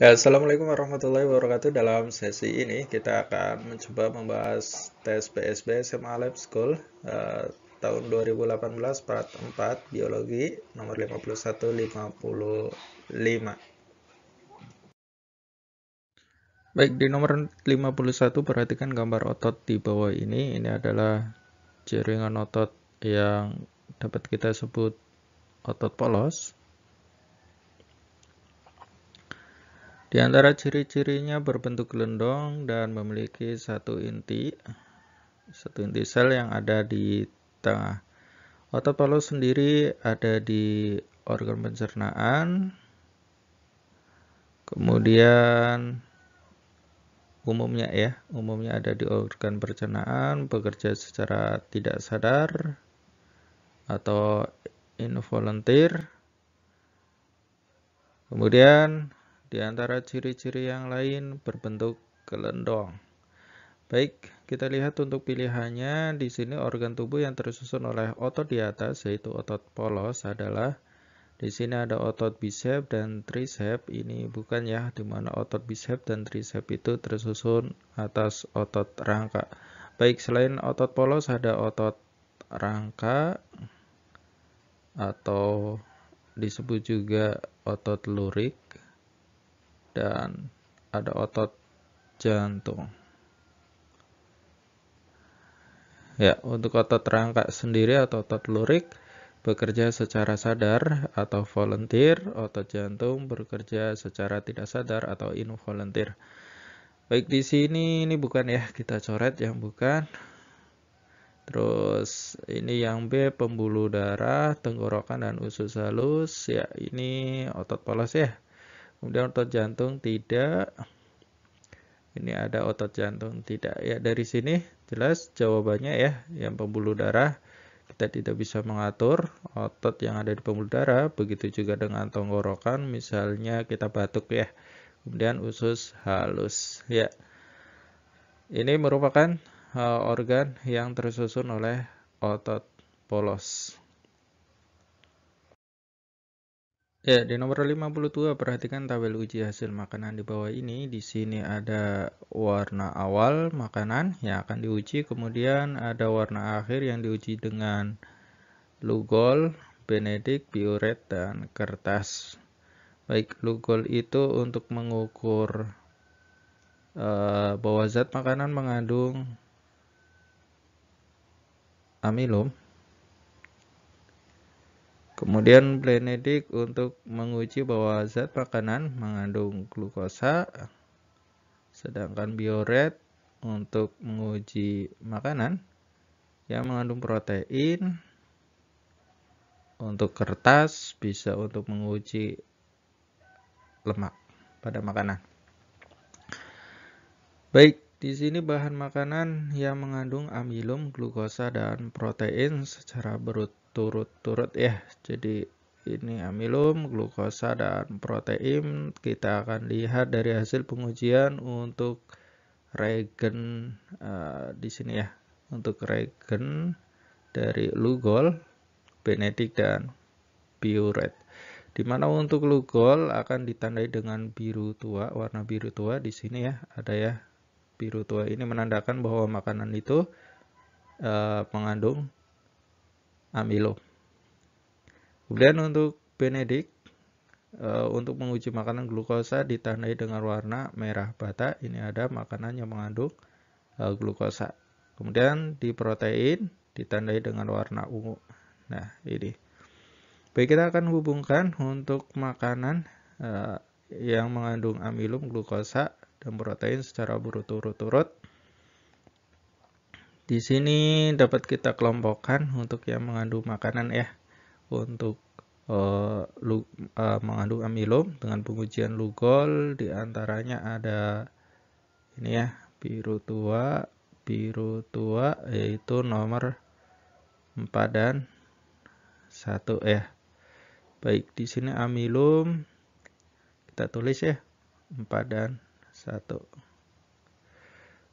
Ya, Assalamualaikum warahmatullahi wabarakatuh. Dalam sesi ini kita akan mencoba membahas tes PSB SMA Lab School tahun 2018 part 4 Biologi nomor 51-55. Baik, di nomor 51 perhatikan gambar otot di bawah ini. Ini adalah jaringan otot yang dapat kita sebut otot polos. Di antara ciri-cirinya berbentuk gelendong dan memiliki satu inti sel yang ada di tengah. Otot polos sendiri ada di organ pencernaan, kemudian umumnya ada di organ pencernaan, bekerja secara tidak sadar atau involunteer. Kemudian di antara ciri-ciri yang lain berbentuk gelendong. Baik, kita lihat untuk pilihannya. Di sini organ tubuh yang tersusun oleh otot di atas, yaitu otot polos, adalah di sini ada otot bicep dan tricep. Ini bukan ya, di mana otot bicep dan tricep itu tersusun atas otot rangka. Baik, selain otot polos ada otot rangka atau disebut juga otot lurik dan ada otot jantung. Ya, untuk otot rangka sendiri atau otot lurik bekerja secara sadar atau volunteer, otot jantung bekerja secara tidak sadar atau involunteer. Baik, di sini ini bukan ya, kita coret yang bukan. Terus ini yang B, pembuluh darah, tenggorokan dan usus halus. Ya, ini otot polos ya. Kemudian otot jantung tidak. Ini ada otot jantung tidak. Ya, dari sini jelas jawabannya ya, yang pembuluh darah kita tidak bisa mengatur otot yang ada di pembuluh darah. Begitu juga dengan tenggorokan, misalnya kita batuk ya. Kemudian usus halus ya. Ini merupakan organ yang tersusun oleh otot polos. Ya, di nomor 52 perhatikan tabel uji hasil makanan di bawah ini. Di sini ada warna awal makanan yang akan diuji, kemudian ada warna akhir yang diuji dengan Lugol, Benedict, Biuret, dan kertas. Baik, Lugol itu untuk mengukur bahwa zat makanan mengandung amilum. Kemudian Benedict untuk menguji bahwa zat makanan mengandung glukosa. Sedangkan Biuret untuk menguji makanan yang mengandung protein. Untuk kertas bisa untuk menguji lemak pada makanan. Baik, di sini bahan makanan yang mengandung amilum, glukosa, dan protein secara berturut-turut ya. Jadi ini amilum, glukosa, dan protein. Kita akan lihat dari hasil pengujian untuk regen di sini ya. Untuk regen dari Lugol, Benedict, dan Biuret. Di mana untuk Lugol akan ditandai dengan biru tua, warna biru tua di sini ya, ada ya. Biru tua ini menandakan bahwa makanan itu mengandung amilum. Kemudian untuk Benedict, untuk menguji makanan glukosa ditandai dengan warna merah bata. Ini ada makanan yang mengandung glukosa. Kemudian di protein ditandai dengan warna ungu. Nah, ini. Baik, kita akan hubungkan untuk makanan yang mengandung amilum, glukosa, dan protein secara berturut-turut. Di sini dapat kita kelompokkan untuk yang mengandung makanan ya, untuk mengandung amilum dengan pengujian Lugol, diantaranya ada ini ya, biru tua yaitu nomor 4 dan 1 ya. Baik, di sini amilum kita tulis ya 4 dan 1.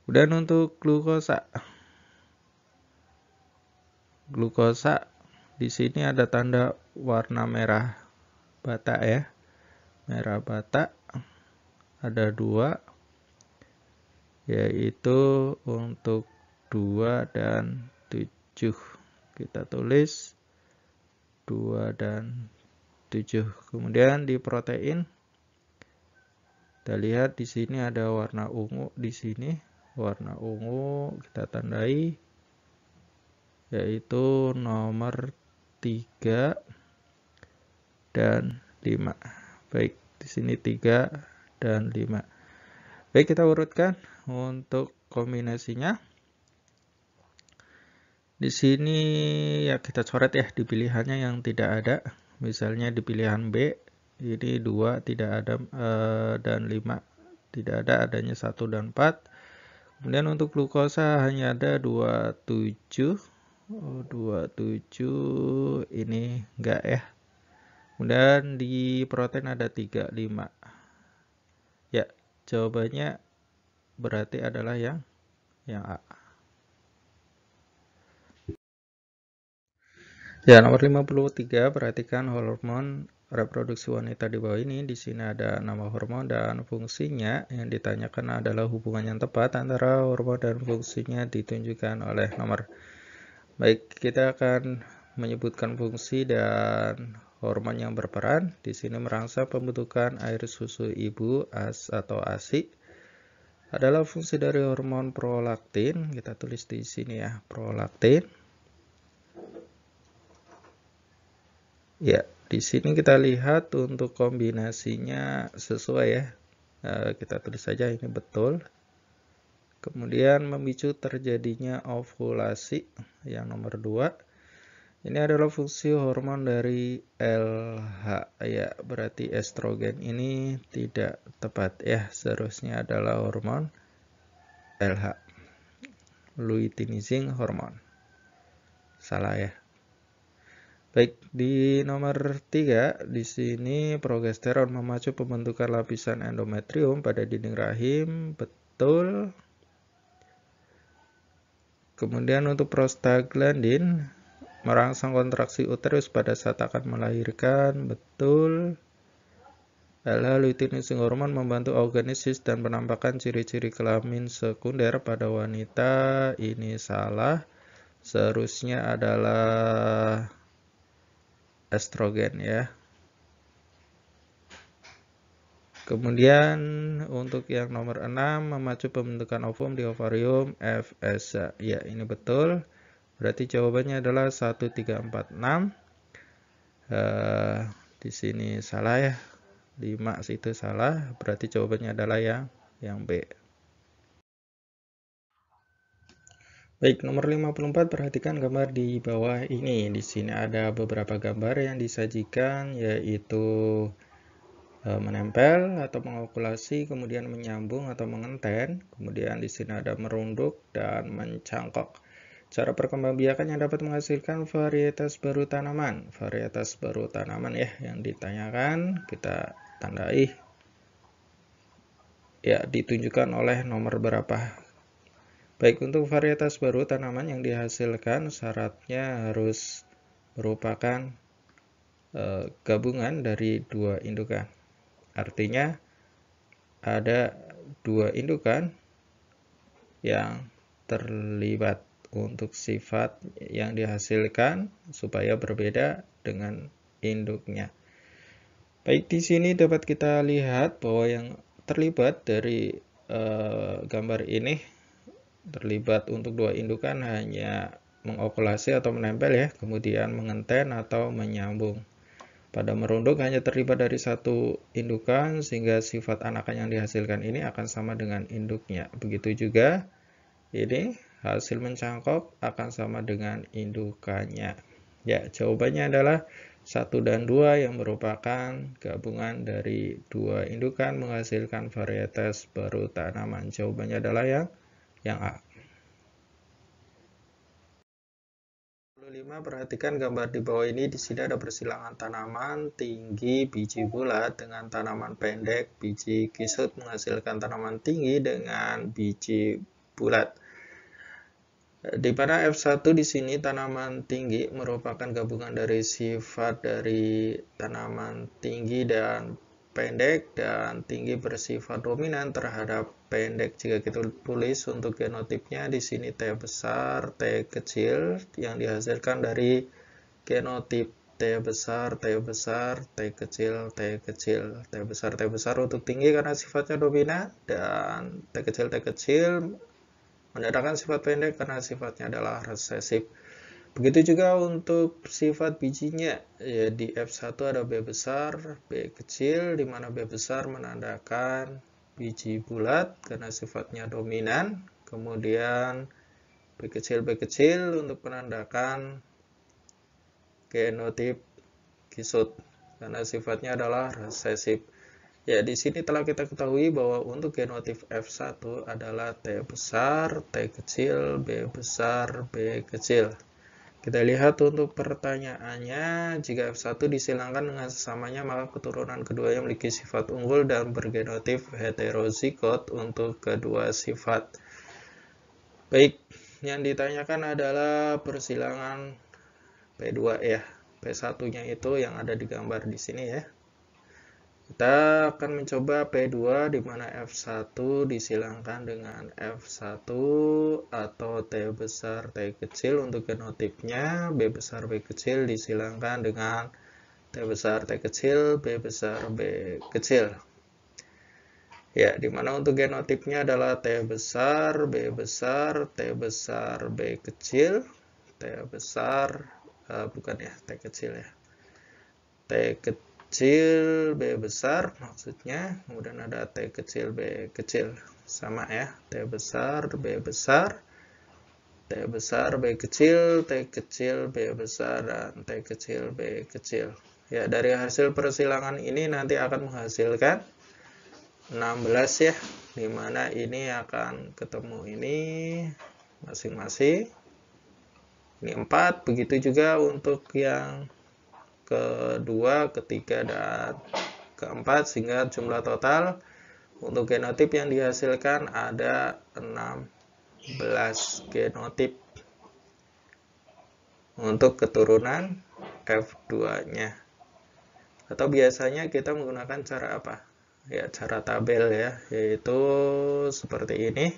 Kemudian untuk glukosa di sini ada tanda warna merah bata ya, merah bata. ada 2, yaitu untuk 2 dan 7. Kita tulis 2 dan 7. Kemudian di protein, kita lihat di sini ada warna ungu di sini. Warna ungu kita tandai, yaitu nomor 3 dan 5. Baik, di sini 3 dan 5. Baik, kita urutkan untuk kombinasinya. Di sini ya kita coret ya di pilihannya yang tidak ada. Misalnya di pilihan B, ini 2 tidak ada dan 5 tidak ada, adanya 1 dan 4. Kemudian untuk glukosa hanya ada 27. 27 ini enggak ya. Kemudian di protein ada 3, 5. Ya, jawabannya berarti adalah yang A. Ya, nomor 53, perhatikan hormon reproduksi wanita di bawah ini. Di sini ada nama hormon dan fungsinya. Yang ditanyakan adalah hubungan yang tepat antara hormon dan fungsinya ditunjukkan oleh nomor. Baik, kita akan menyebutkan fungsi dan hormon yang berperan. Di sini merangsang pembentukan air susu ibu atau ASI. Adalah fungsi dari hormon prolaktin. Kita tulis di sini ya, prolaktin. Ya, di sini kita lihat untuk kombinasinya sesuai ya. Kita tulis saja ini betul. Kemudian memicu terjadinya ovulasi yang nomor 2. Ini adalah fungsi hormon dari LH ya, berarti estrogen ini tidak tepat ya, seharusnya adalah hormon LH, luteinizing hormone. Salah ya. Baik, di nomor 3 di sini progesteron memacu pembentukan lapisan endometrium pada dinding rahim, betul. Kemudian untuk prostaglandin merangsang kontraksi uterus pada saat akan melahirkan, betul. LH luteinizing hormone membantu oogenesis dan penampakan ciri-ciri kelamin sekunder pada wanita, ini salah. Seharusnya adalah estrogen ya. Kemudian untuk yang nomor 6 memacu pembentukan ovum di ovarium FSH. Ya, ini betul. Berarti jawabannya adalah 1, 3, 4, 6. Di sini salah ya. 5 itu salah. Berarti jawabannya adalah yang B. Baik, nomor 54, perhatikan gambar di bawah ini. Di sini ada beberapa gambar yang disajikan, yaitu menempel atau mengokulasi, kemudian menyambung atau mengenten. Kemudian di sini ada merunduk dan mencangkok. Cara perkembangbiakan yang dapat menghasilkan varietas baru tanaman. Varietas baru tanaman ya yang ditanyakan, kita tandai. Ya, ditunjukkan oleh nomor berapa. Baik, untuk varietas baru tanaman yang dihasilkan syaratnya harus merupakan gabungan dari 2 indukan. Artinya ada 2 indukan yang terlibat untuk sifat yang dihasilkan supaya berbeda dengan induknya. Baik, di sini dapat kita lihat bahwa yang terlibat dari gambar ini terlibat untuk 2 indukan hanya mengokulasi atau menempel ya, kemudian mengenten atau menyambung. Pada merunduk hanya terlibat dari 1 indukan sehingga sifat anakan yang dihasilkan ini akan sama dengan induknya. Begitu juga ini hasil mencangkok akan sama dengan indukannya. Ya, jawabannya adalah 1 dan 2 yang merupakan gabungan dari 2 indukan menghasilkan varietas baru tanaman. Jawabannya adalah yang A. 5, perhatikan gambar di bawah ini. Di sini ada persilangan tanaman tinggi biji bulat dengan tanaman pendek biji kisut menghasilkan tanaman tinggi dengan biji bulat. Di mana F1 di sini tanaman tinggi merupakan gabungan dari sifat dari tanaman tinggi dan pendek dan tinggi bersifat dominan terhadap pendek. Jika kita tulis untuk genotipnya di sini T besar, T kecil yang dihasilkan dari genotip T besar, T besar, T kecil, T kecil, T besar untuk tinggi karena sifatnya dominan, dan T kecil menandakan sifat pendek karena sifatnya adalah resesif. Begitu juga untuk sifat bijinya, ya di F1 ada B besar, B kecil, di mana B besar menandakan biji bulat karena sifatnya dominan, kemudian B kecil untuk menandakan genotip kisut karena sifatnya adalah resesif. Ya, di sini telah kita ketahui bahwa untuk genotip F1 adalah T besar, T kecil, B besar, B kecil. Kita lihat untuk pertanyaannya, jika F1 disilangkan dengan sesamanya, maka keturunan keduanya memiliki sifat unggul dan bergenotip heterozigot untuk kedua sifat. Baik, yang ditanyakan adalah persilangan P2 ya. P1-nya itu yang ada di gambar di sini ya. Kita akan mencoba P2 di mana F1 disilangkan dengan F1 atau T besar T kecil untuk genotipnya, B besar B kecil disilangkan dengan T besar T kecil, B besar B kecil. Ya, di mana untuk genotipnya adalah T besar, B besar, T besar B kecil, T besar, bukan ya, T kecil ya. T kecil B besar maksudnya, kemudian ada T kecil B kecil, sama ya, T besar B besar, T besar B kecil, T kecil B besar, dan T kecil B kecil. Ya, dari hasil persilangan ini nanti akan menghasilkan 16 ya, dimana ini akan ketemu ini masing-masing, ini 4, begitu juga untuk yang kedua, ketiga, dan keempat, sehingga jumlah total untuk genotip yang dihasilkan ada 16 genotip untuk keturunan F2-nya. Atau biasanya kita menggunakan cara apa? Ya, cara tabel ya, yaitu seperti ini.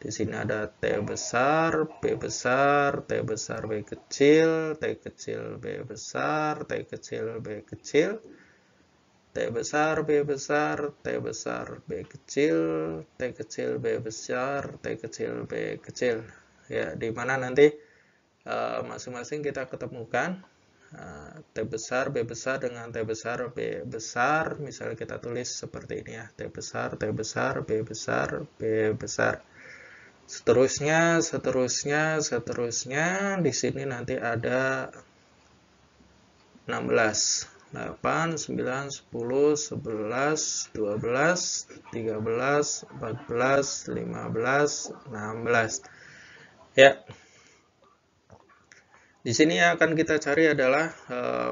Di sini ada T besar, B besar, T besar B kecil, T kecil B besar, T kecil B kecil, T besar B besar, T besar B kecil, T kecil B besar, T kecil B kecil. Ya, di mana nanti masing-masing kita ketemukan T besar B besar dengan T besar B besar. Misalnya kita tulis seperti ini ya, T besar B besar, B besar. Seterusnya, di sini nanti ada 16, 8, 9, 10, 11, 12, 13, 14, 15, 16. Ya. Di sini yang akan kita cari adalah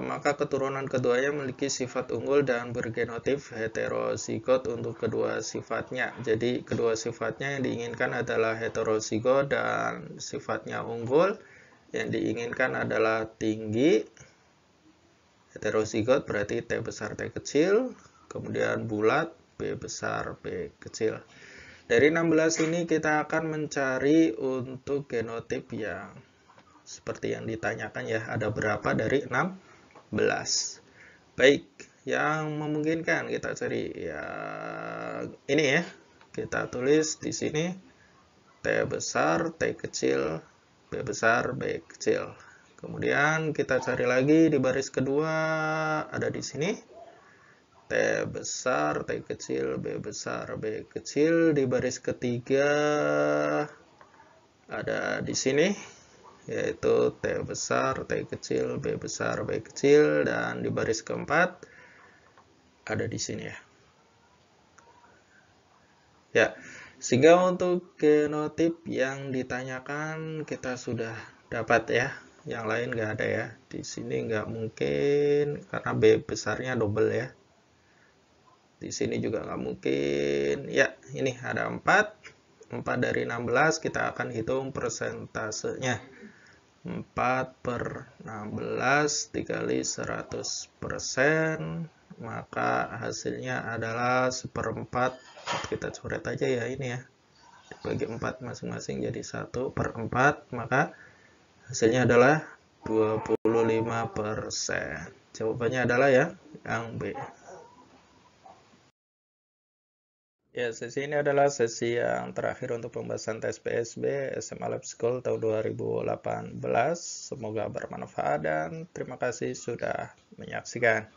maka keturunan keduanya memiliki sifat unggul dan bergenotip heterozigot untuk kedua sifatnya. Jadi kedua sifatnya yang diinginkan adalah heterozigot dan sifatnya unggul. Yang diinginkan adalah tinggi. Heterozigot berarti T besar T kecil, kemudian bulat B besar B kecil. Dari 16 ini kita akan mencari untuk genotip yang seperti yang ditanyakan ya, ada berapa dari 16. Baik, yang memungkinkan kita cari ya ini ya. Kita tulis di sini T besar T kecil, B besar B kecil. Kemudian kita cari lagi di baris kedua, ada di sini T besar T kecil, B besar B kecil. Di baris ketiga ada di sini, yaitu T besar, T kecil, B besar, B kecil, dan di baris keempat ada di sini ya. Ya, sehingga untuk genotip yang ditanyakan kita sudah dapat ya. Yang lain nggak ada ya. Di sini nggak mungkin karena B besarnya double ya. Di sini juga nggak mungkin. Ya, ini ada 4. 4 dari 16 kita akan hitung persentasenya. 4 per 16 dikali 100%, maka hasilnya adalah 1/4. Kita coret aja ya ini ya, dibagi 4 masing-masing jadi 1/4, maka hasilnya adalah 25%. Jawabannya adalah yang B. Ya, sesi ini adalah sesi yang terakhir untuk pembahasan tes PSB SMA Lab School tahun 2018. Semoga bermanfaat dan terima kasih sudah menyaksikan.